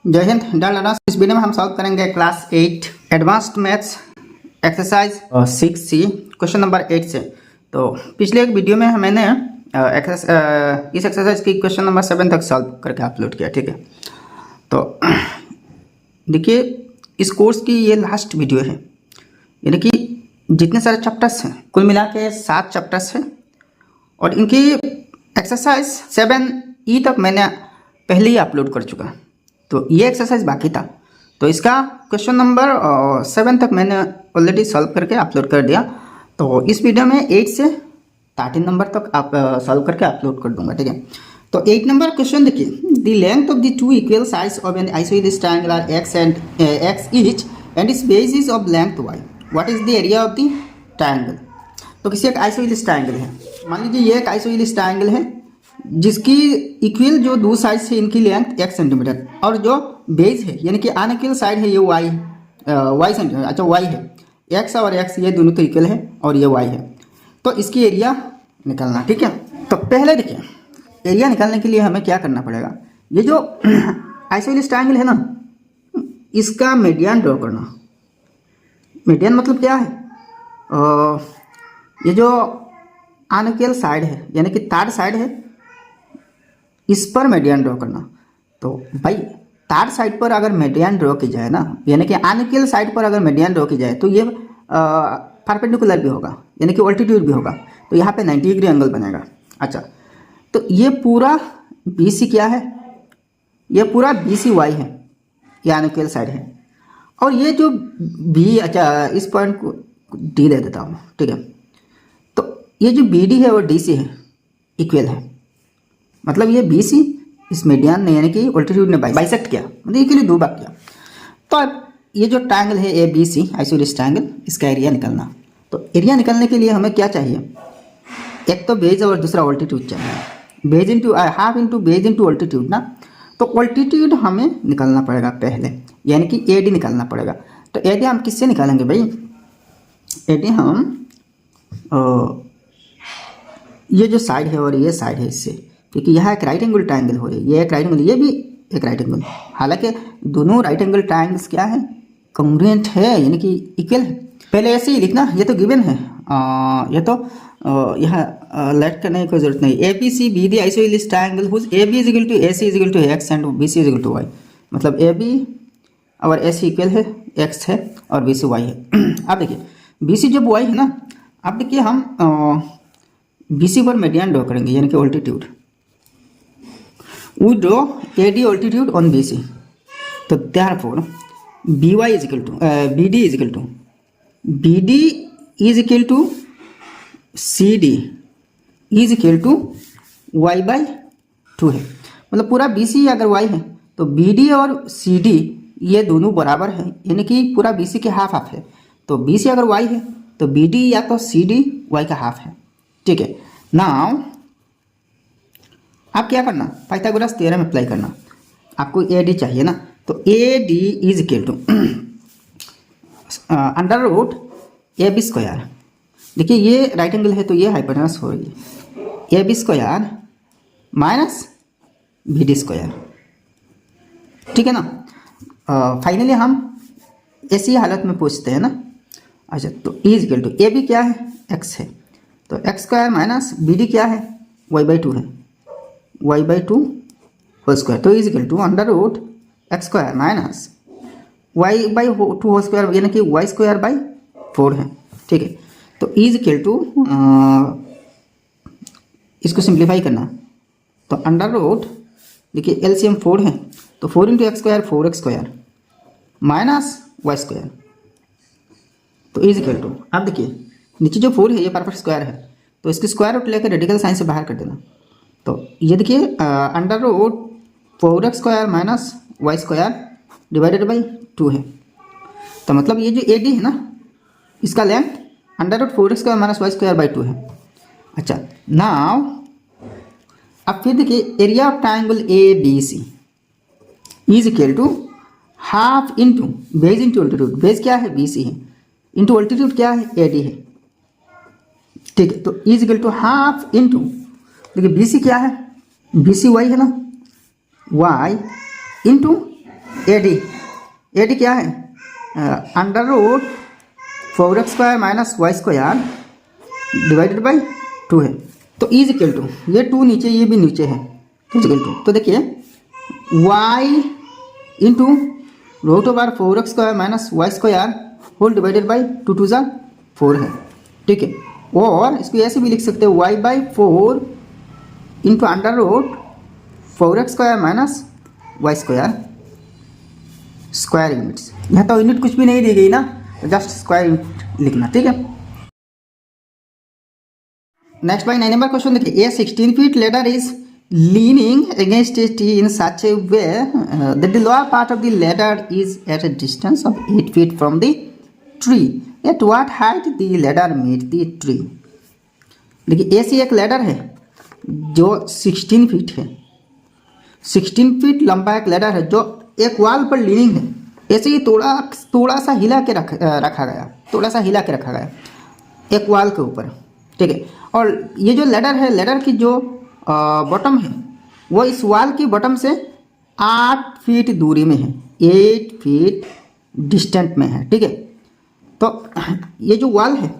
जय हिंद डॉलर। इस वीडियो में हम सॉल्व करेंगे class 8 advanced maths exercise 6C question number 8 से। तो पिछले एक वीडियो में मैंने इस एक्सरसाइज की क्वेश्चन नंबर 7 तक सॉल्व करके अपलोड किया, ठीक है। तो देखिए इस कोर्स की ये लास्ट वीडियो है, यानी कि जितने सारे चैप्टर्स हैं कुल मिला के 7 चैप्टर्स हैं और इनकी एक्सरसाइज 7E तक मैंने पहले ही अपलोड कर चुका। तो ये एक्सरसाइज बाकी था, तो इसका क्वेश्चन नंबर 7 तक मैंने ऑलरेडी सॉल्व करके अपलोड कर दिया। तो इस वीडियो में 8 से 13 नंबर तक आप सॉल्व करके अपलोड कर दूंगा, ठीक है। तो 8 नंबर क्वेश्चन देखिए, the length of the two equal sides of an isosceles triangle are x and x each and its base is of length y. What is the area of the triangle? तो किसी एक isosceles triangle है, मान लीजिए ये एक isosceles triangle है जिसकी इक्वल जो दो साइड से इनकी लेंथ x सेंटीमीटर और जो बेस है यानी कि अनइक्वल साइड है ये y सेंटीमीटर। अच्छा y है, x और x ये दोनों तो इक्वल है और ये y है, तो इसकी एरिया निकालना, ठीक है। तो पहले देखिए एरिया निकालने के लिए हमें क्या करना पड़ेगा, ये जो आइसोसेलेस ट्रायंगल है ना इसका मीडियन ड्रॉ करना। मीडियन मतलब क्या है, ये जो अनइक्वल साइड है यानी कि थर्ड साइड है इस पर मीडियन ड्रॉ करना। तो भाई थर्ड साइड पर अगर मीडियन ड्रॉ की जाए ना, यानी कि अनइक्वल साइड पर अगर मीडियन ड्रॉ की जाए तो ये परपेंडिकुलर भी होगा यानी कि ऑल्टीट्यूड भी होगा, तो यहाँ पे 90 डिग्री एंगल बनेगा। अच्छा, तो ये पूरा BC क्या है, ये पूरा BCY है, ये अनइक्वल साइड है। और ये जो B, अच्छा इस पॉइंट को D दे देता हूँ, ठीक है। तो ये जो BD है और DC है इक्वल है, मतलब ये BC इस मीडियन ने यानी कि ऑल्टीट्यूड ने बाइसेक्ट किया, मतलब इक्वली दो भाग किया। तो अब ये जो ट्रायंगल है ABC आइसोसेलेस ट्रायंगल, इसका एरिया निकालना। तो एरिया निकालने के लिए हमें क्या चाहिए, एक तो बेस और दूसरा ऑल्टीट्यूड चाहिए। Base into half into base into altitude ना, तो ऑल्टीट्यूड हमें निकालना पड़ेगा पहले, यानी कि AD निकालना पड़ेगा। तो AD हम किससे निकालेंगे भाई, AD हम ये जो साइड है और ये साइड है इससे, क्योंकि यहाँ एक राइट एंगल ट्रायंगल हो रही है, ये एक राइट एंगल, ये भी एक राइट एंगल। हालांकि दोनों राइट एंगल ट्रायंगल्स क्या है, कॉन्ग्रुएंट है यानी कि इक्वल है। पहले ऐसे ही लिखना, ये तो गिवन है, ये तो यहाँ लेट करने की कोई जरूरत नहीं। ABC BD isosceles triangle whose AB is equal to AC is equal to x and BC is equal to y, मतलब AB और AC इक्वल है, x है और BC y है। अब देखिए BC जब y है ना, अब देखिए हम BC पर मीडियन ड्रॉ करेंगे यानी कि altitude. We draw AD altitude on BC. तो therefore BY is equal to BD is equal to BD is equal to CD is equal to Y by 2 है। मतलब पूरा BC अगर Y है तो BD और CD ये दोनों बराबर है, यानी कि पूरा BC के हाफ हाफ है। तो BC अगर Y है तो BD या तो CD Y का हाफ है, ठीक है। नाउ आप क्या करना, पाइथागोरस थ्योरम अप्लाई करना। आपको AD चाहिए ना, तो AD is equal to under root AB square. देखिए ये राइट एंगल है तो ये हाइपोटेनस हो रही है, AB square minus BD square, ठीक है ना। फाइनली हम ऐसी हालत में पूछते हैं ना। अच्छा, तो E is equal to AB क्या है, x है, तो x स्क्वायर माइनस BD क्या है, y बाई 2 है, y बाई 2 होल स्क्वायर। तो is equal to under root x square minus y by 2 whole square यानी कि y स्क्वायर बाई 4 है, ठीक है। तो इज इक्वल टू इसको सिंप्लीफाई करना, तो अंडर रूट देखिए LCM 4 है, तो 4 into x square 4x square minus y square, तो इज इक्वल टू, अब देखिए नीचे जो 4 है ये परफेक्ट स्क्वायर है, तो इसकी स्क्वायर रूट लेकर रेडिकल साइन से बाहर कर देना। तो ये देखिए under root 4x square minus y square divided by 2 है। तो मतलब ये जो AD है ना इसका length under root 4x square minus y square by 2 है। अच्छा, नाउ अब फिर देखिए area of triangle ABC is equal to half into base into altitude. Base क्या है, BC है, इंटू ऑल्टीट्यूड क्या है, AD है, ठीक है। तो is equal to half into, देखिए BC क्या है, BC Y है ना, y इंटू एडी क्या है, under root 4x square minus y square divided by 2 है। तो इज इक्वल टू, ये 2 नीचे ये भी नीचे है, इज इक्वल टू, तो देखिए y into root over 4x square minus y square whole divided by 2 2 ज़ा 4 है, ठीक है। और इसको ऐसे भी लिख सकते हो y by 4 into under root 4x square minus y square, square units. यहाँ तो यूनिट कुछ भी नहीं दी गई ना, जस्ट स्क्वायर यूनिट लिखना, ठीक है। नेक्स्ट बाई 9 नंबर क्वेश्चन देखिए, ए 16 feet ladder is leaning against a tree in such a way that the lower part of the ladder is at a distance of 8 feet from the tree. At what height the ladder meet the tree? देखिए ऐसी एक ladder है जो 16 feet है, 16 feet लंबा एक ladder है जो एक वाल पर लीनिंग है। ऐसे ही थोड़ा सा हिला के रखा गया, थोड़ा सा हिला के रखा गया एक वाल के ऊपर, ठीक है। और ये जो लैडर है, लैडर की जो बॉटम है वो इस वाल की बॉटम से 8 फीट दूरी में है, 8 फीट डिस्टेंट में है, ठीक है। तो ये जो वाल है,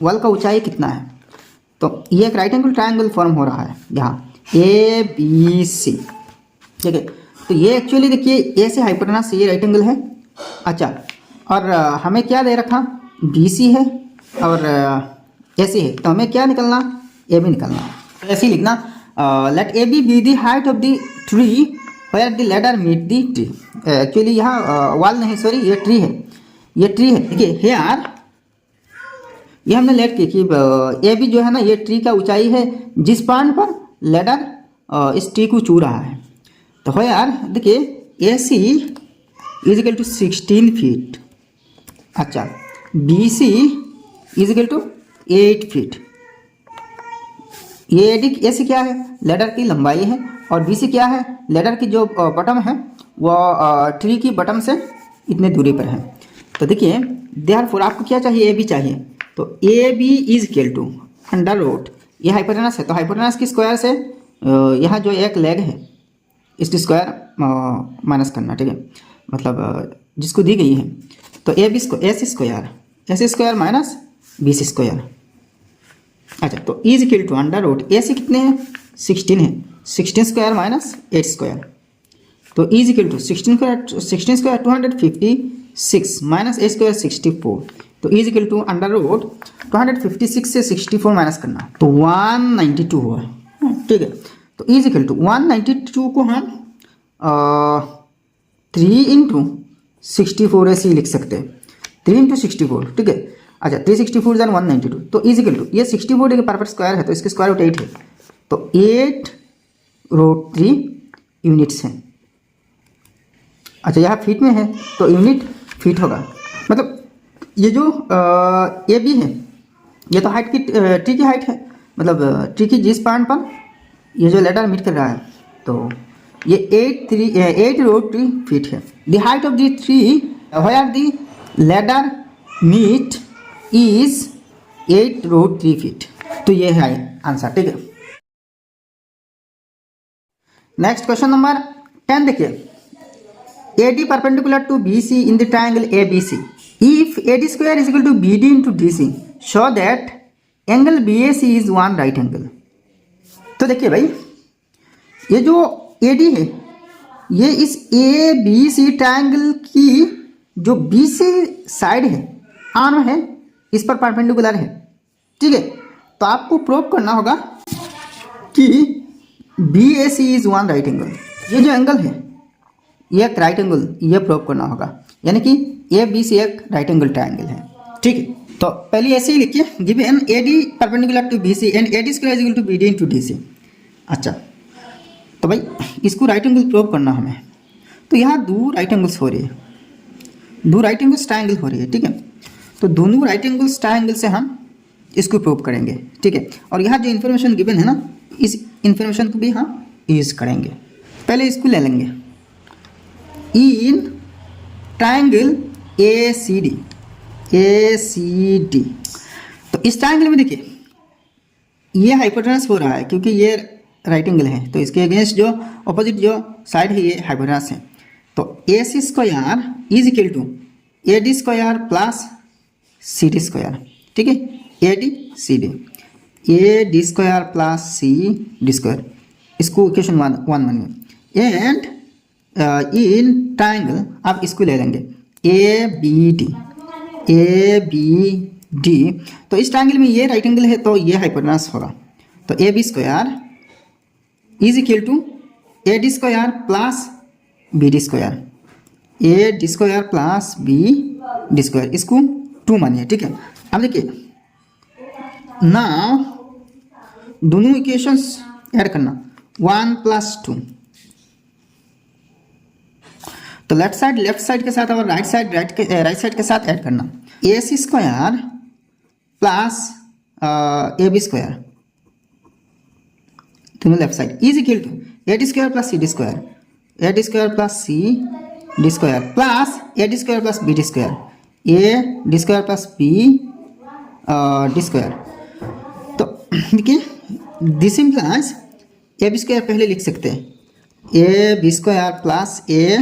वाल का ऊंचाई कितना है, तो ये एक राइट एंगल ट्रायंगल फॉर्म हो रहा है यहाँ ABC, ठीक है। तो ये एक्चुअली देखिए ए से हाइपोटेनस ये राइट एंगल है, अच्छा। और हमें क्या दे रखा, BC है और AC है, तो हमें क्या निकलना, AB निकलना। ऐसे ही लिखना, let AB be the height of the tree where the ladder meet the tree. Actually यहाँ वाल नहीं, सॉरी ये ट्री है, ये ट्री है, देखिए हेयर ये हमने लेट की कि AB जो है ना, ये ट्री का ऊंचाई है जिस पॉइंट पर लैडर इस ट्री को छू रहा है। तो हो यार देखिए AC is equal to 16 feet, अच्छा BC is equal to 8 feet. ये AC क्या है, लैडर की लंबाई है, और BC क्या है, लैडर की जो बॉटम है वो ट्री की बॉटम से इतने दूरी पर है। तो देखिए देयरफॉर आपको क्या चाहिए, AB चाहिए, तो AB is equal to under root, ये हाइपोटेनस है तो हाइपोटेनस की स्क्वायर से यहाँ जो एक लेग है इसकी स्क्वायर माइनस करना, ठीक है, मतलब जिसको दी गई है। तो AC square minus BC square, अच्छा। तो is equal to under root AC कितने हैं, 16 है, 16 स्क्वायर माइनस 8 स्क्वायर, तो is equal to 16 square 256 minus 8 square 64, तो is equal to under root 256 से 64 माइनस करना तो 192 हुआ, ठीक है। तो इज इक्वल टू 192 को हम 3 इंटू 64 ऐसे ही लिख सकते हैं, 3 इंटू 64, ठीक है। अच्छा 364 दैन 192, तो इज इक्वल टू ये 64 के परफेक्ट स्क्वायर है तो इसके स्क्वायर रूट 8 है, तो 8√3 यूनिट्स हैं। अच्छा यहाँ फीट में है तो यूनिट फीट होगा, मतलब ये जो AB है ये तो हाइट की ट्री की हाइट है, मतलब ट्री की जिस पॉइंट पर ये जो लैडर मीट कर रहा है तो ये 8√3 फीट है। The height of the tree where the ladder meet is 8√3 feet, तो ये है आंसर, ठीक है। नेक्स्ट क्वेश्चन नंबर 10 देखिए, AD perpendicular to BC in the triangle ABC, if AD square is equal to BD into DC show that angle BAC is one right angle. तो देखिए भाई ये जो AD है ये इस ABC ट्रायंगल की जो BC साइड है, आर्म है, इस पर परपेंडिकुलर है, ठीक है। तो आपको प्रूव करना होगा कि BAC is one right angle, ये जो एंगल है ये एक राइट एंगल, ये प्रूव करना होगा, यानी कि ABC एक राइट एंगल ट्रायंगल है, ठीक है। तो पहले ऐसे ही लिखिए, given AD perpendicular to BC and AD square is equal to BD into DC। अच्छा तो भाई इसको राइट एंगल प्रूव करना हमें, तो यहाँ 2 राइट एंगल्स हो रही है, 2 राइट एंगल्स ट्रायंगल हो रही है, ठीक है। तो दोनों राइट एंगल्स ट्रायंगल से हम इसको प्रूव करेंगे, ठीक है। और यहाँ जो इन्फॉर्मेशन गिवन है ना, इस इन्फॉर्मेशन को भी हम यूज करेंगे। पहले इसको ले लेंगे, इन ट्रायंगल ACD, तो इस ट्रायंगल में देखिए ये हाइपोटेनस हो रहा है क्योंकि ये राइट एंगल है, तो इसके अगेंस्ट जो अपोजिट जो साइड है ये हाइपोटेनस है। तो A C square is equal to A D square plus C D square, ठीक है, A D square plus C D square, इसको इक्वेशन वन मानिए। एंड इन ट्राइंगल आप इसको ले लेंगे ए बी डी, तो इस ट्राइंगल में ये राइट एंगल है तो ये हाइपोटेनस होगा, तो A B square is equal to A D square plus B D square, A D square plus B D square, इसको 2 मानिए, ठीक है। अब देखिए ना दोनों इक्वेशंस ऐड करना 1 + 2, तो लेफ्ट साइड के साथ और राइट साइड के साथ ऐड करना A C square plus A B square, दोनों left side is equal to A D square plus C D square, A D square plus C D square plus A D square plus B D square, A D square plus B D square. तो देखिए this implies A B square पहले लिख सकते हैं, A B square plus A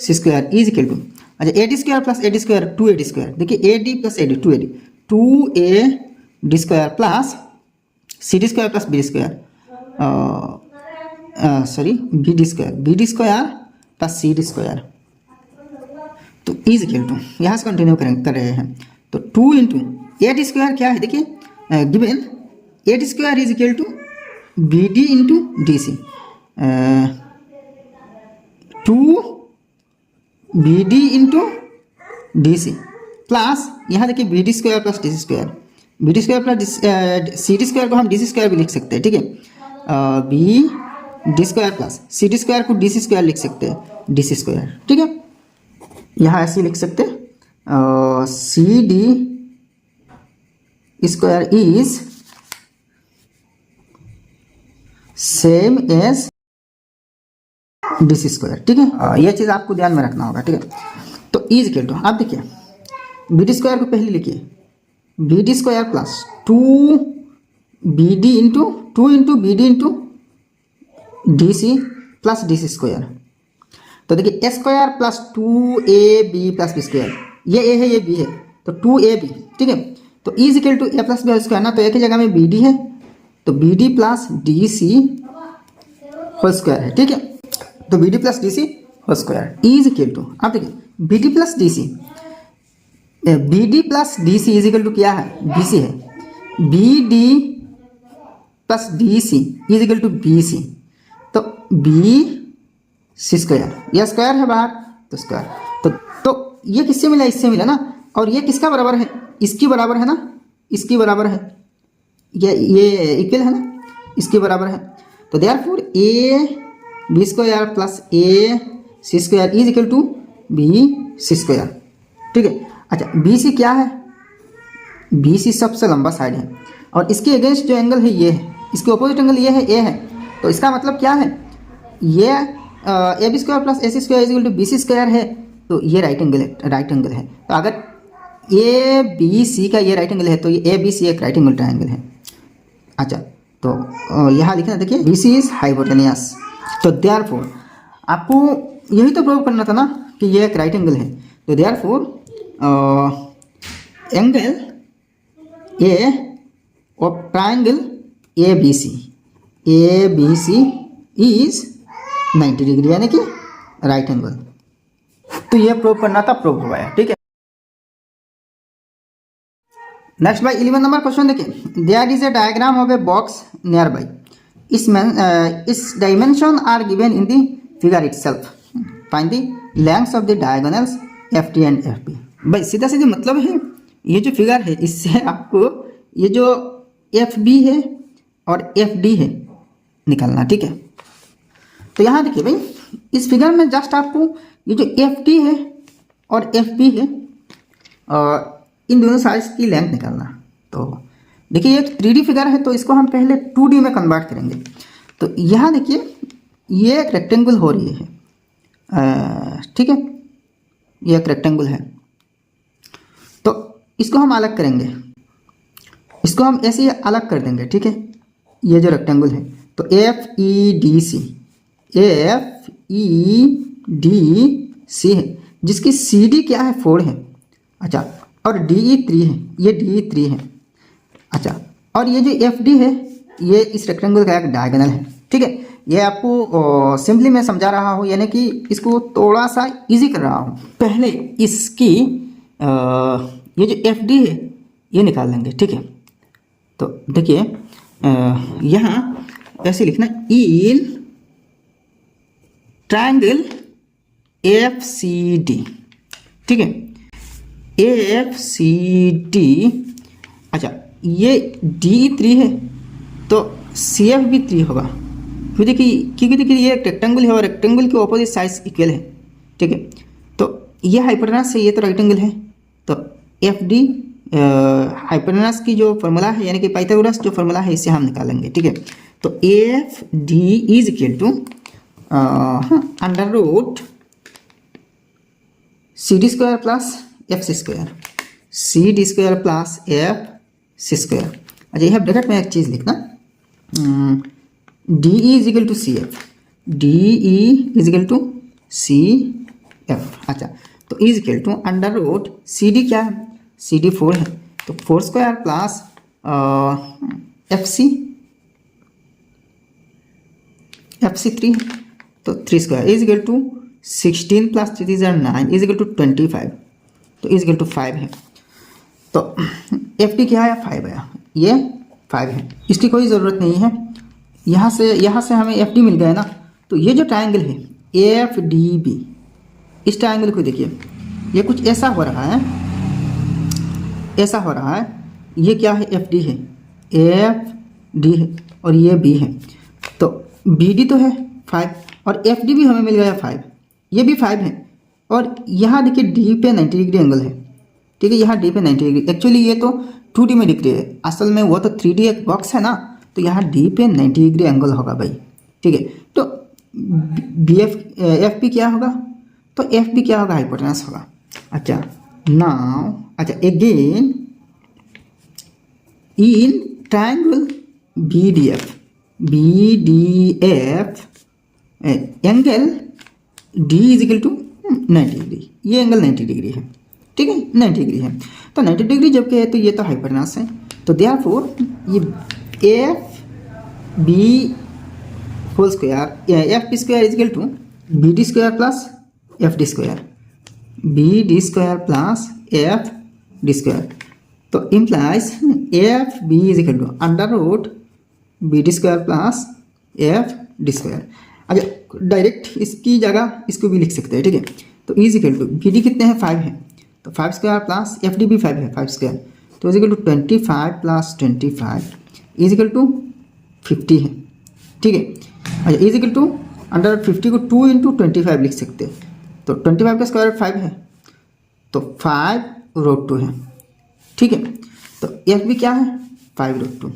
C square is equal to, अच्छा A D square plus A D square 2 A D square, देखिए A D plus A D 2 A D, 2 A D square plus C D square plus B D square, sorry B D square plus C D square, तो is equal to यहाँ से continue कर रहे हैं, तो 2 into ए D square क्या है, देखिए given A D square is equal to B D into D C, 2 B D into D C plus यहाँ देखिए B D square plus D C square, B D square plus C D square को हम D C square भी लिख सकते हैं, ठीक है, B D square plus C D square को डी सी स्क्वायर लिख सकते हैं, डी सी स्क्वायर, ठीक है, यहाँ ऐसे लिख सकते हैं C D square is same as D C square, ठीक है, यह चीज़ आपको ध्यान में रखना होगा, ठीक है। तो इज इक्वल टू आप देखिए बी डी स्क्वायर को पहले लिखिए B D square plus 2 B D into B D into D C plus D C square, तो देखिए A square plus 2 A B plus B square, ये ए है ये बी है, तो 2 ए बी, ठीक है, तो is equal to A plus B square ना, तो एक ही जगह में बी डी है तो B D plus D C whole square है, ठीक है, तो B D plus D C whole square is equal to आप देखिए B D plus D C, B D plus D C is equal to क्या है, बी सी है, B D plus D C is equal to B C, तो B C square, यह square है बाहर तो स्क्वायर, तो ये किससे मिला, इससे मिला ना, और ये किसका बराबर है, इसकी बराबर है ना, इसकी बराबर है, ये इक्वल है ना, इसके बराबर है, तो therefore A B square plus A C square is equal to B C square, ठीक है। अच्छा बी सी क्या है, बी सी सबसे लंबा साइड है और इसके अगेंस्ट जो एंगल है ये है, इसके ऑपोजिट एंगल ये है ए है, तो इसका मतलब क्या है, ये A B square plus A C square is equal to B C square है, तो ये राइट एंगल है, तो अगर ए बी सी का ये राइट एंगल है तो ये ए बी सी एक राइट एंगल ट्राइंगल है। अच्छा तो यहाँ लिखना देखिए बी सी इज हाइपोटेनियस, तो देयरफॉर आपको यही तो प्रूव करना था ना कि ये एक राइट एंगल है, तो therefore angle A of triangle A B C is 90 degree यानी कि राइट एंगल, तो ये प्रूव करना था, प्रूव हुआ है, ठीक है। नेक्स्ट बाय 11 नंबर क्वेश्चन देखिए, there is a diagram of a box nearby, इस dimension are given in the figure itself, find the lengths of the diagonals F T and F P. भाई सीधा सीधा मतलब है ये जो figure है इससे आपको ये जो एफ बी है और एफ डी है निकालना, ठीक है। तो यहाँ देखिए भाई इस फिगर में जस्ट आपको ये जो एफ डी है और एफ बी है और इन दोनों साइड्स की लेंथ निकालना। तो देखिए ये एक 3D फिगर है तो इसको हम पहले 2D में कन्वर्ट करेंगे। तो यहाँ देखिए ये एक रेक्टेंगल हो रही है, ठीक है, ये एक रेक्टेंगल है, तो इसको हम अलग करेंगे, इसको हम ऐसे ही अलग कर देंगे, ठीक है। ये जो रेक्टेंगल है तो F E D C D C है, जिसकी सी डी क्या है 4 है। अच्छा, और डी ई 3 है, ये डी ई 3 है। अच्छा, और ये जो एफ डी है ये इस रेक्टेंगल का एक डायगोनल है। ठीक है, ये आपको सिंपली मैं समझा रहा हूँ, यानी कि इसको थोड़ा सा इजी कर रहा हूँ। पहले इसकी ये जो एफ डी है ये निकाल लेंगे। ठीक है, तो देखिए यहाँ ऐसे लिखना, in triangle F C D. ठीक है, एफ सी डी। अच्छा, ये डी 3 है तो सी एफ भी 3 होगा, क्योंकि देखिए ये एक रेक्टेंगल है और रेक्टेंगल के ऑपोजिट साइड्स इक्वल है। ठीक है, तो ये हाइपोटेनस है, ये तो रेक्टेंगल है, तो एफ डी हाइपोटेनस की जो फॉर्मूला है, यानी कि पाइथागोरस जो फॉर्मूला है, इसे हम निकालेंगे। ठीक है, तो F D is equal to under root C D square plus F C square, C D square plus F C square. अच्छा, यह ब्रैकेट में एक चीज़ लिखना, D E is equal to C F, D E is equal to C F. अच्छा, तो is equal to under root C D क्या है, सी डी 4 है, तो 4 स्क्वायर प्लस एफ सी 3 है, तो 3 स्क्वायर इज इक्वल टू 16 प्लस 3 इज 9 इज इक्वल टू 25, तो इज इक्वल टू 5 है। तो एफ डी क्या है 5 है, ये 5 है, इसकी कोई ज़रूरत नहीं है। यहाँ से हमें एफ डी मिल गया ना, तो ये जो ट्रायंगल है एफ डी बी, इस ट्रायंगल को देखिए, ये कुछ ऐसा हो रहा है, ऐसा हो रहा है। ये क्या है, एफ डी है, एफ डी है और ये बी है, तो बी डी तो है 5 और एफ डी भी हमें मिल गया 5, ये भी 5 है। और यहाँ देखिए डी पे 90 डिग्री एंगल है। ठीक है, यहाँ डी पे 90 डिग्री, एक्चुअली ये तो 2D में दिख रही है, असल में वो तो 3D एक बॉक्स है ना, तो यहाँ डी पे 90 डिग्री एंगल होगा भाई। ठीक है, तो बी एफ पी क्या होगा, तो एफ पी क्या होगा, हाइपोटेनस होगा। अच्छा, नाउ अच्छा again in triangle B D F angle D is equal to 90 degree, ये एंगल 90 डिग्री है। ठीक है, 90 डिग्री है, तो 90 डिग्री जब के है तो ये तो हाइपोटेनस है, तो देयरफॉर ये F B whole square, F B square is equal to B D square plus F D square, B D square plus F D square, तो implies F B is equal to under root B D square plus F D square. अच्छा, direct इसकी जगह इसको भी लिख सकते हैं। ठीक है, तो is equal to B D कितने हैं 5 है, तो 5 स्क्वायर प्लस एफ डी भी 5 है, 5 स्क्वायर, तो इज इक्वल टू 25 प्लस 25 इज इक्वल टू 50 है। ठीक है, अच्छा इज इक्वल टू अंडर 50 को 2 इंटू 25 लिख सकते हैं, तो 25 का स्क्वायर 5 है, तो 5 रूट 2 है। ठीक है, तो एफ भी क्या है 5 रूट 2,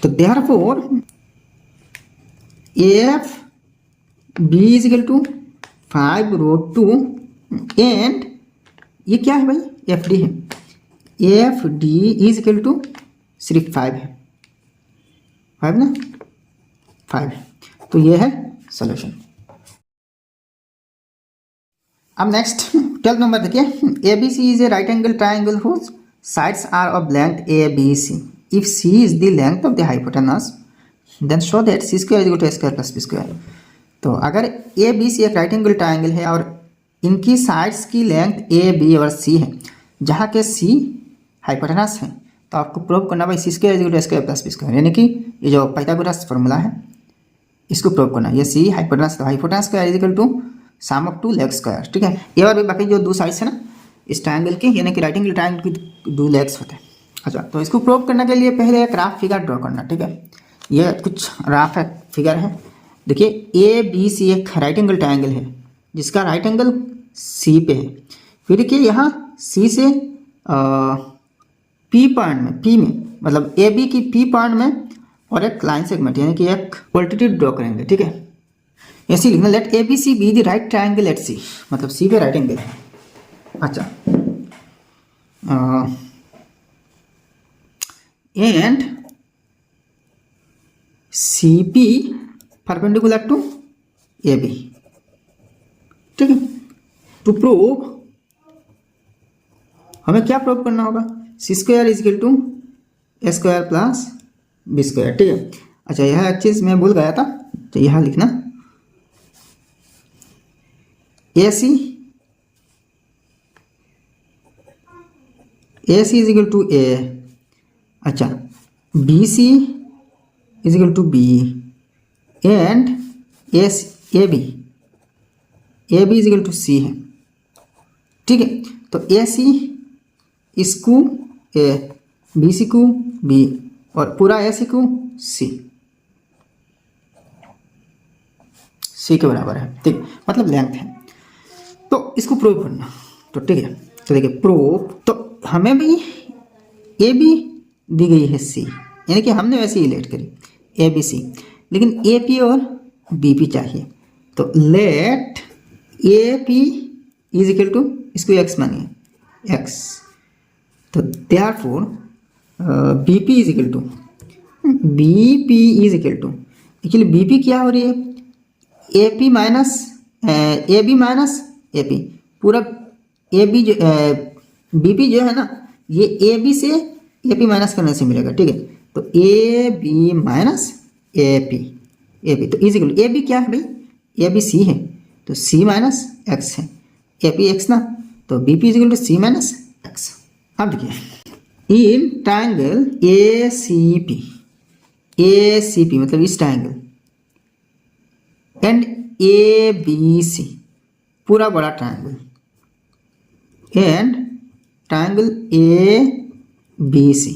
तो therefore F B is equal to 5 root 2 and ये क्या है भाई, एफ डी है, F D is equal to सिर्फ 5 है, 5 ना, 5, तो ये है सॉल्यूशन। अब नेक्स्ट 12 नंबर देखिए, A B C is a right angle triangle whose sides are of length a B c, if c is the length of the hypotenuse then show that c square is equal to A square plus B square. तो अगर A B C एक right angle triangle है और इनकी sides की length a B और सी है, जहाँ के सी हाइपोटेनस है, तो आपको प्रूव करना भाई C square is equal to A square plus B square, यानी कि ये जो पाइथागोरस फॉर्मूला है इसको प्रूव करना। ये सी हाइपोटेनस, तो hypotenuse square is equal to sum of 2 leg square. ठीक है, ये और भी बाकी जो 2 साइड्स है ना इस ट्राइंगल के, यानी कि राइट एंगल ट्राइंगल की 2 लेग्स होते हैं। अच्छा, तो इसको प्रूव करने के लिए पहले एक राफ फिगर ड्रॉ करना। ठीक है, ये कुछ राफ है फिगर है, देखिए ए बी सी एक राइट एंगल ट्राइंगल है जिसका राइट एंगल सी पे है। फिर देखिए यहाँ सी से पी पॉइंट में, पी में मतलब ए बी की पी पॉइंट में और एक लाइन सेगमेंट यानी कि एक ऑल्टीट्यूड ड्रॉ करेंगे। ठीक है, ऐसे लिखना, let A B C be the right triangle at C, मतलब सी पे राइट एंगल है। अच्छा, and C P perpendicular to A B. ठीक है। टू प्रूव हमें क्या प्रूव करना होगा, C square is equal to A square plus B square, ठीक है। अच्छा यह एक चीज मैं भूल गया था, तो यह लिखना A C is equal to A, अच्छा B C is equal to B and A B is equal to C है, ठीक है। तो ए सी इसको ए, बी सी को बी और पूरा ए सी को सी के बराबर है, ठीक, मतलब लेंथ है। तो इसको प्रूव करना, तो ठीक है। तो देखिए प्रूव, तो हमें भी ए बी दी गई है सी, यानी कि हमने वैसे ही लेट करी ए बी सी, लेकिन ए पी और बी पी चाहिए। तो let A P is equal to, इसको एक्स मानिए एक्स, तो therefore B P is equal to actually B P क्या हो रही है, A P minus A B minus A P, पूरा ए बी जो बी पी जो है ना, ये ए बी से ए पी माइनस करने से मिलेगा, ठीक है। तो A B minus A P तो इज इक्वल, ए बी क्या है भाई, ए बी सी है, तो सी माइनस एक्स है, ए पी एक्स ना, तो B P is equal to C minus x. अब देखिए in triangle A C P मतलब इस triangle and A B C, पूरा बड़ा triangle and triangle A B C,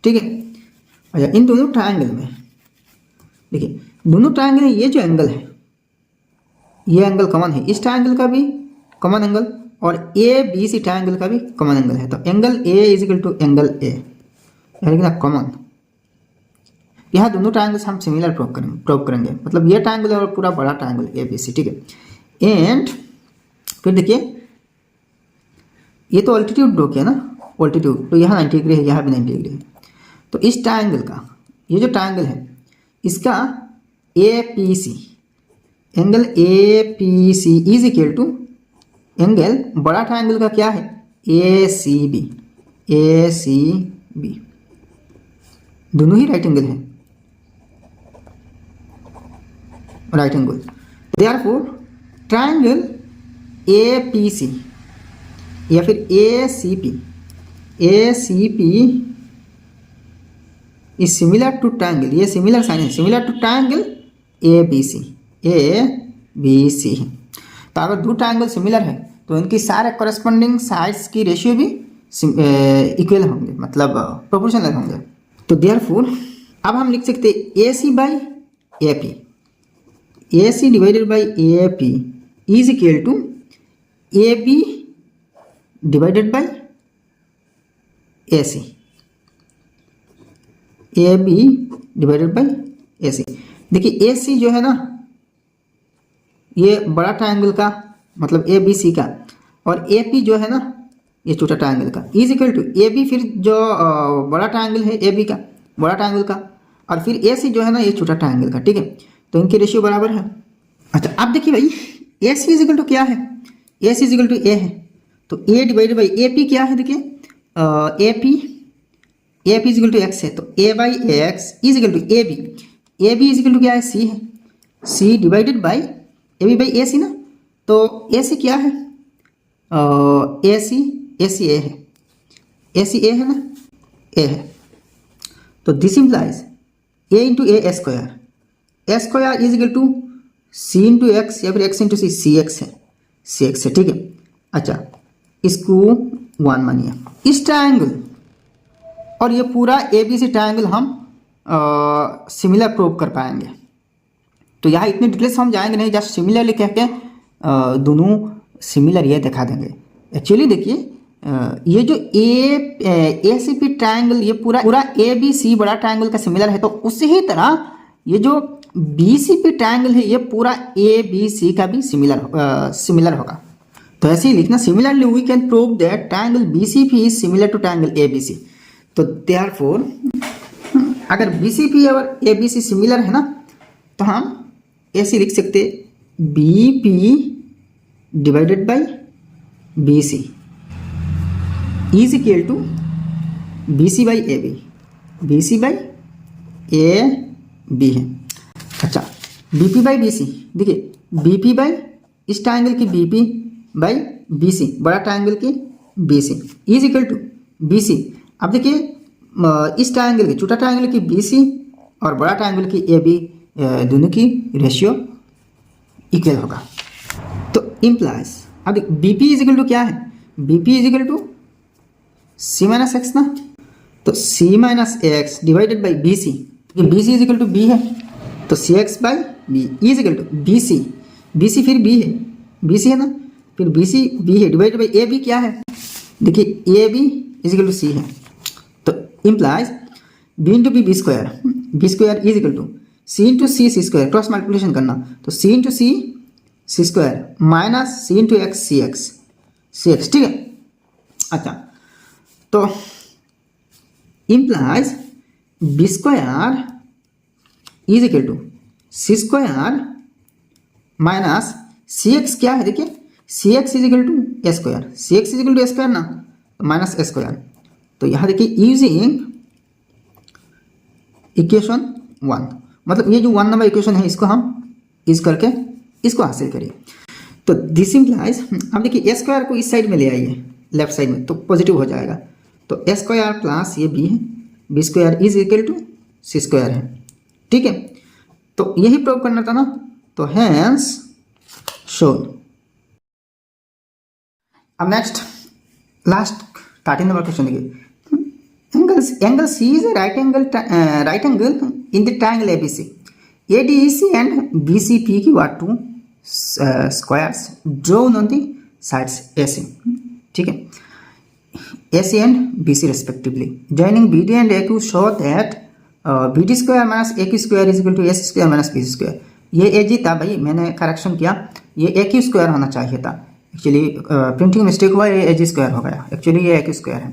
ठीक है। अच्छा इन दोनों ट्रायंगल में देखिए, दोनों ट्रायंगल में ये जो एंगल है, ये एंगल कॉमन है, इस ट्रायंगल का भी कॉमन एंगल और ए बी सी ट्रायंगल का भी कॉमन एंगल है। तो angle A is equal to angle A, यानी कि ना कॉमन, यह दोनों ट्रायंगल्स हम सिमिलर प्रूव करेंगे, मतलब ये ट्रायंगल और पूरा बड़ा ट्रायंगल ए बी सी, ठीक है। एंड फिर देखिए ये तो ऑल्टीट्यूड ड्रॉ किया ना, ऑल्टीट्यूड, तो यहाँ 90 डिग्री है, यहाँ भी 90 डिग्री है। तो इस ट्रायंगल का, ये जो ट्रायंगल है इसका A P C, angle A P C is equal to angle बड़ा ट्रायंगल का क्या है, ए सी बी, दोनों ही राइट एंगल है, right angle. Therefore triangle A P C या फिर A C P is similar to triangle, ये सिमिलर साइन है, similar to triangle A B C है। तो अगर दो ट्रायंगल सिमिलर है तो इनकी सारे कॉरेस्पॉन्डिंग साइड्स की रेशियो भी इक्वल होंगे, मतलब प्रोपोर्शनल होंगे। तो देयरफॉर अब हम लिख सकते हैं A C by A P, A C divided by A P is equal to A B divided by A C, A B divided by A C. देखिए ए सी जो है ना, ये बड़ा ट्रायंगल का मतलब ए बी सी का, और ए पी जो है ना ये छोटा ट्रायंगल का, is equal to A B, फिर जो बड़ा ट्रायंगल है ए बी का, बड़ा ट्रायंगल का, और फिर ए सी जो है ना ये छोटा ट्रायंगल का, ठीक है। तो इनके रेशियो बराबर है। अच्छा अब देखिए भाई A C is equal to क्या है, A C is equal to A है, तो A divided by A P क्या है, देखिए A P is equal to X है, तो A by X is equal to A B is equal to क्या है, सी है, C divided by A B by A C ना, तो ए सी क्या है, ए सी ए है, ए सी ए है ना, ए है। तो this implies a into a square is equal to C into x या फिर एक्स इंटू सी एक्स है, ठीक है। अच्छा इसको 1 मानिए। इस ट्रायंगल और ये पूरा ए बी सी ट्रायंगल हम सिमिलर प्रूव कर पाएंगे। तो यहाँ इतने डिटेल्स हम जाएंगे नहीं, जस्ट सिमिलरली कह के दोनों सिमिलर ये दिखा देंगे। एक्चुअली देखिए ये जो ए सी पी ट्रायंगल ये पूरा ए बी सी बड़ा ट्रायंगल का सिमिलर है, तो उसी ही तरह ये जो बी सी पी ट्रायंगल है ये पूरा ए बी सी का भी सिमिलर होगा। तो ऐसे ही लिखना, similarly we can prove that triangle B C P is similar to triangle A B C. तो देयरफॉर अगर बी सी पी और ए बी सी सिमिलर है ना, तो हम ऐसे लिख सकते B P divided by B C is equal to B C by A B, B C by A B है। अच्छा, B P by B C, देखिए बी पी बाई इस ट्राइंगल की B P by B C, बड़ा triangle की B C is equal to B C. अब देखिए इस ट्राइंगल की, छोटा ट्राइंगल की बी सी और बड़ा ट्राइंगल की ए बी दोनों की रेशियो इक्वल होगा। तो इम्प्लाइज, अब B P is equal to क्या है, B P is equal to C minus X ना, तो C minus X divided by B C, B C is equal to B है, तो C X by B is equal to B C, B C फिर B है, B C है ना, फिर B C B है डिवाइडेड बाई ए बी क्या है, देखिए A B is equal to C है। तो implies B into B square, B square is equal to C into C square, cross multiplication करना, तो C into C square minus C into X C X, ठीक है। अच्छा, तो implies B square is equal to C square minus C X क्या है, देखिए C X is equal to A square, C X is equal to A square ना, तो minus ए square. तो यहाँ देखिए यूजिंग इक्वेशन 1, मतलब ये जो 1 नंबर इक्वेशन है इसको हम यूज करके इसको हासिल करिए। तो दिस इम्प्लाइज, अब देखिए ए स्क्वायर को इस साइड में ले आइए लेफ्ट साइड में, तो पॉजिटिव हो जाएगा, तो ए स्क्वायर प्लस ये बी है, b square is equal to C square है, ठीक है। तो यही प्रूव करना था ना, तो हैंस शोन। अब नेक्स्ट लास्ट 13 नंबर क्वेश्चन देखिए, angle C is right angle in the triangle ABC, ADEC and BCPQ are two squares drawn on the sides AC, ठीक है, AC and BC respectively. Joining BD and AQ show that BD square minus AQ square is equal to AC square minus BC square. ये AG था भाई, मैंने correction किया, ये AQ square होना चाहिए था, एक्चुअली प्रिंटिंग मिस्टेक हुआ, ये AG स्क्वायर हो गया, एक्चुअली ये AQ स्क्वायर है।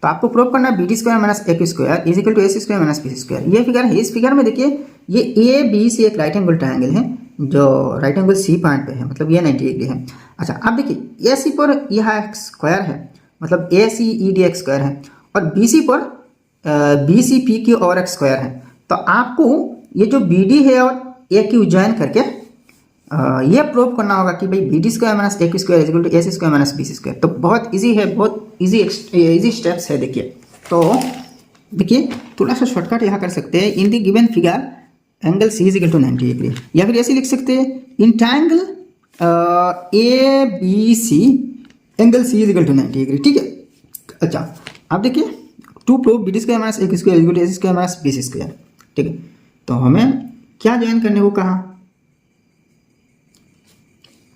तो आपको प्रूव करना है BD square minus AQ square is equal to AC square minus BC square. ये फिगर है, इस फिगर में देखिए ये ABC एक राइट एंगल ट्रायंगल है जो राइट एंगल C पॉइंट पे है, मतलब ये 90 डिग्री है। अच्छा, अब देखिए AC पर यह स्क्वायर है, मतलब ACED एक्स स्क्वायर है, और BC पर BCPQ और एक्स स्क्वायर है। तो आपको ये जो BD है और AQ ज्वाइन करके ये प्रूव करना होगा कि भाई BD square minus AQ square is equal to AC square minus BC square. तो बहुत इजी है, बहुत इजी स्टेप्स है। देखिए, तो देखिए थोड़ा सा शॉर्टकट यहाँ कर सकते हैं, in the given figure angle C is equal to 90 degree, या फिर ऐसे लिख सकते हैं in triangle ABC angle C is equal to 90 degree, ठीक है। अच्छा, अब देखिए to prove BD square minus AQ square is equal to AC square minus BC square, ठीक है। तो हमें क्या ज्वाइन करने को कहा,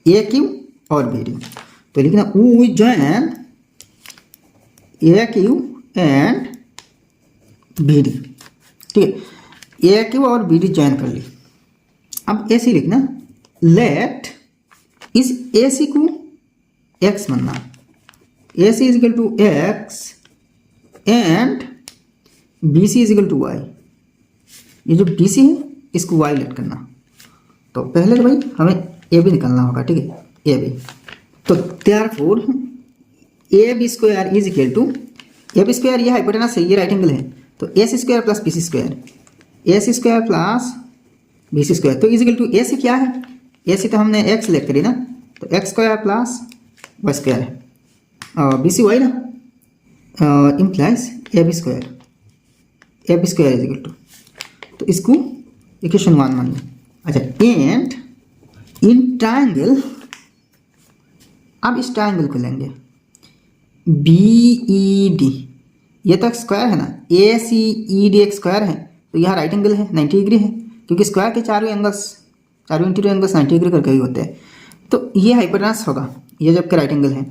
AQ और BD, तो लिखना we join AQ and BD, ठीक है। AQ और BD ज्वाइन कर ली। अब ऐसे लिखना, लेट इस AC को X मानना, AC is equal to X and BC is equal to Y। ये जो BC है इसको Y लेट करना। तो पहले तो भाई हमें AB निकालना होगा, ठीक है, AB। तो therefore AB square is equal to, AB square ये हाइपोटेनस है, ये राइट एंगल है, तो AC square plus BC square, AC square plus BC square, तो इज इक्वल टू AC क्या है, AC तो हमने X लेट करी ना, तो X square plus Y square है, BC Y ना, implies AB square is equal to, तो इसको इक्वेशन 1 मान लें। अच्छा, एंड इन ट्रायंगल, अब इस ट्रायंगल को लेंगे BED, ये तो स्क्वायर है ना, ACED एक स्क्वायर है, तो यहाँ राइट एंगल है 90 डिग्री है, क्योंकि स्क्वायर के चारों इंटीरियर एंगल्स 90 डिग्री करके ही होते हैं। तो ये हाइपोटेनस होगा, ये जबकि राइट एंगल है।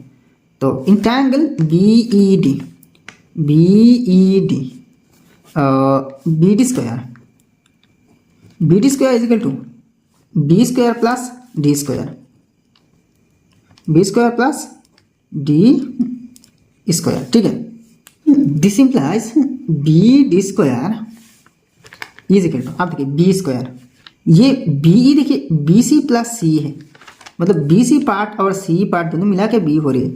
तो in triangle BED BD square is equal to B square plus D square, B square plus D square, ठीक है। This implies BD square is equal to, अब देखिए B स्क्वायर, ये BE देखिए BC प्लस C है, मतलब B C part और C part दोनों मिला के बी हो रही है।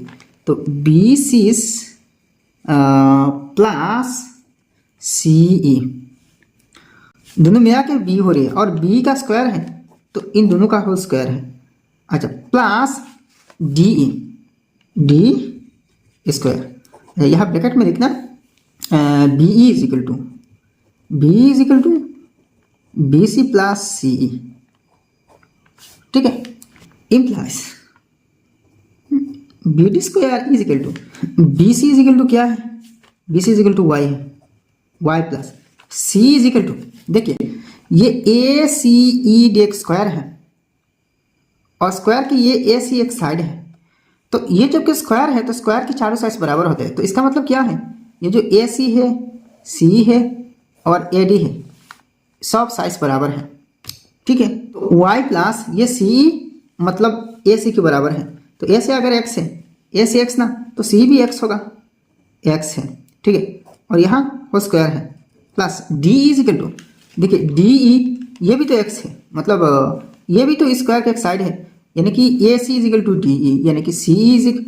तो बी सी प्लस सी ई दोनों मिला के बी हो रही है और बी का स्क्वायर है तो इन दोनों का होल स्क्वायर है। अच्छा, plus D E D square, यहाँ ब्रैकेट में लिखना B E is equal to B C plus C E, ठीक है। Implies B D square is equal to B C is equal to क्या है, B C is equal to Y है, Y plus C is equal to, देखिए ये A C E D X square है और square की ये A सी एक साइड है। तो ये जब कि स्क्वायर है तो स्क्वायर के चारों साइड बराबर होते हैं। तो इसका मतलब क्या है, ये जो ए सी है, सी है और ए डी है, सब साइज बराबर है, ठीक है। तो y प्लस ये c मतलब ए सी के बराबर है। तो ए से अगर x है, ए से x ना, तो c भी x होगा, x है, ठीक है। और यहाँ वो स्क्वायर है plus d is equal to, देखिए डी ई ये भी तो x है, मतलब ये भी तो स्क्वायर का एक साइड है, यानी कि A C is equal to D E, यानी कि c इज इक्वल,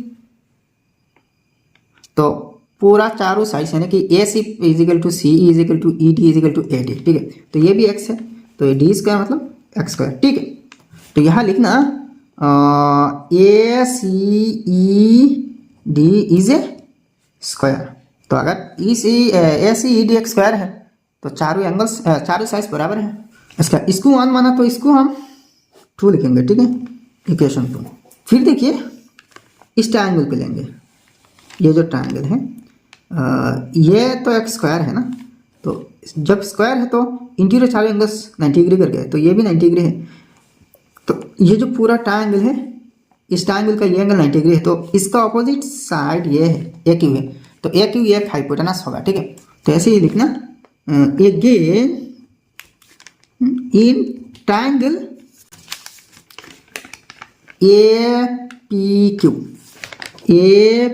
तो पूरा चारों साइड यानी कि A C is equal to C is equal to E D is equal to A D, ठीक है। तो ये भी x है, तो ये डी स्क्वायर मतलब एक्स स्क्वायर, ठीक है। तो यहाँ लिखना A C E D is A square. तो अगर A C E D X square है तो चारों एंगल्स चारों साइड बराबर है। इसको 1 माना तो इसको हम 2 लिखेंगे, ठीक है, इक्वेशन 2। फिर देखिए इस ट्रायंगल पे लेंगे, ये जो ट्रायंगल है ये तो एक्स स्क्वायर है ना, तो जब स्क्वायर है तो इंटीरियर चारों एंगल्स 90 डिग्री कर गए, तो ये भी 90 डिग्री है। तो ये जो पूरा ट्रायंगल है, इस ट्रायंगल का ये एंगल 90 डिग्री है, तो इसका ऑपोजिट साइड ये है, ए क्यू है, तो ए क्यू एक हाइपोटेनस होगा, ठीक है। तो ऐसे ही लिखना again in triangle A P Q A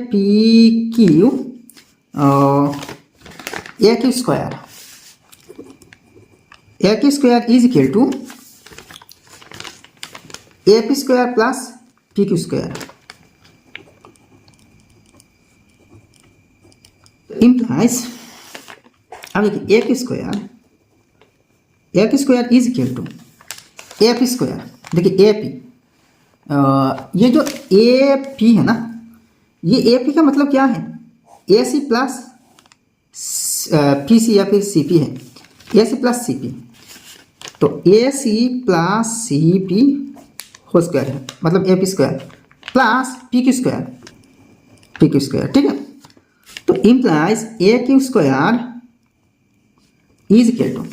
Q square is equal to A P square plus P Q square, implies, अब देखिए A Q square is equal to A P square, देखिए ए पी ये जो A P है ना, ये A P का मतलब क्या है, A C plus P C या फिर सी पी है, A C plus C P, तो A C plus C P whole square है, मतलब A P square plus P Q square, ठीक है। तो implies A Q square is equal to,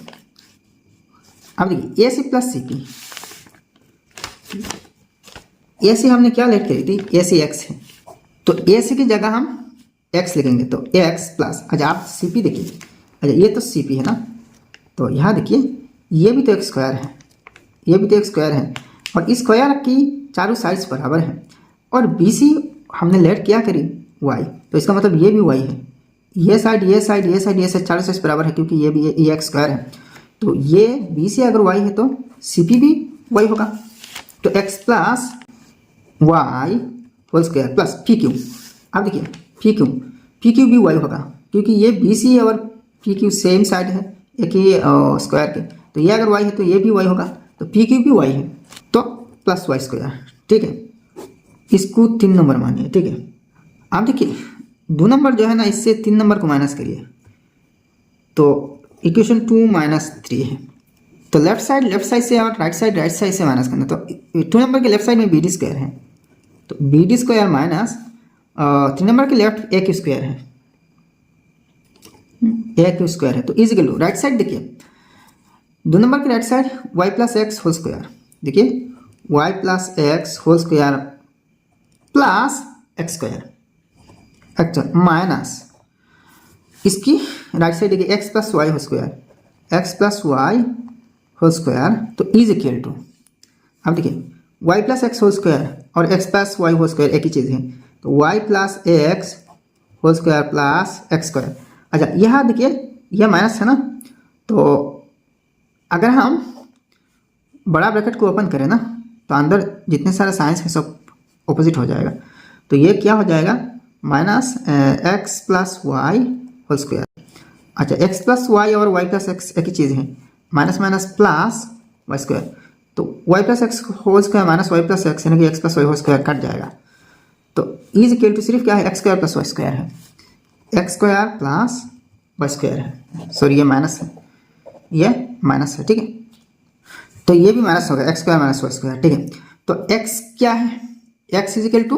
अब देखिए A C plus C P, A सी हमने क्या लेट करी थी, ए सी एक्स है, तो ए सी की जगह हम एक्स लिखेंगे, तो एक्स प्लस, अच्छा आप सी पी देखिए, अच्छा ये तो सी पी है ना, तो यहाँ देखिए ये भी तो एक स्क्वायर है, ये भी तो एक स्क्वायर है, और इस स्क्वायर की चारों साइड्स बराबर है, और बी सी हमने लेट क्या करी वाई, तो इसका मतलब ये भी वाई है, ये साइड चारों साइड्स बराबर है, क्योंकि ये भी ये एक स्क्वायर है, तो ये बी सी अगर वाई है तो सी पी भी वाई होगा, तो x plus Y whole square plus P Q, अब देखिए पी क्यू भी वाई होगा, क्योंकि ये बी सी और पी क्यू सेम साइड है एक ही स्क्वायर के, तो ये अगर वाई है तो ये भी वाई होगा, तो पी क्यू भी वाई है, तो प्लस वाई स्क्वायर, ठीक है। इसको 3 नंबर मानिए, ठीक है। अब देखिए 2 नंबर जो है ना, इससे 3 नंबर को माइनस करिए, तो इक्वेशन 2 -3 है, तो लेफ्ट साइड से और राइट साइड से माइनस करना, तो 2 नंबर के लेफ्ट साइड में बी डी स्क्वायर है, तो B D square minus 3 number के लेफ्ट ए क्यू स्क्वायर है, ए क्यू स्क्वायर है, तो is equal to right side देखिए 2 नंबर के right side Y plus X whole square, देखिए Y plus X whole square plus X square, अच्छा minus इसकी right side देखिए X plus Y whole square, तो is equal to, अब देखिए Y plus X whole square और X plus Y whole square एक ही चीज़ है, तो Y plus X whole square plus X square, अच्छा यहाँ देखिए यह माइनस है ना, तो अगर हम बड़ा ब्रैकेट को ओपन करें ना, तो अंदर जितने सारे साइंस है सब ऑपोजिट हो जाएगा। तो ये क्या हो जाएगा, minus X plus Y whole square. अच्छा, एक्स प्लस वाई और वाई प्लस एक्स एक ही चीज़ है, minus minus plus Y square. तो Y plus X whole square minus Y plus X यानी कि X plus Y whole square cut जाएगा। तो इज इक्वल टू सिर्फ क्या है, X square plus Y square है, X square plus Y square है। सॉरी ये माइनस है, ये माइनस है, ठीक है। तो ये भी माइनस होगा, x square minus y square, ठीक है। तो एक्स क्या है, x is equal to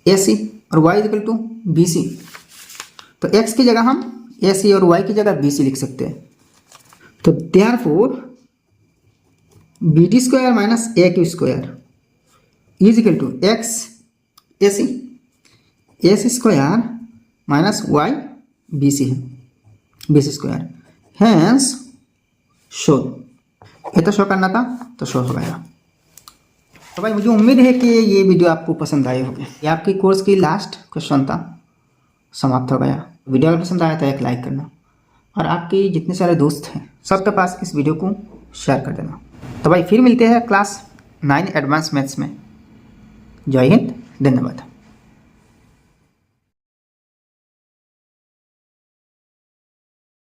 A C और y is equal to B C. तो एक्स की जगह हम ए सी और वाई की जगह बी सी लिख सकते हैं। तो therefore B D square minus A Q square is equal to X A C square minus Y B C है, B C square. Hence show, ये तो शो करना था तो शो हो गया। तो भाई मुझे उम्मीद है कि ये वीडियो आपको पसंद आई होगी। ये आपकी कोर्स की लास्ट क्वेश्चन था, समाप्त हो गया। वीडियो अगर पसंद आया तो एक लाइक करना और आपके जितने सारे दोस्त हैं सबके पास इस वीडियो को शेयर कर देना। तो भाई फिर मिलते हैं क्लास 9 एडवांस मैथ्स में। जय हिंद, धन्यवाद।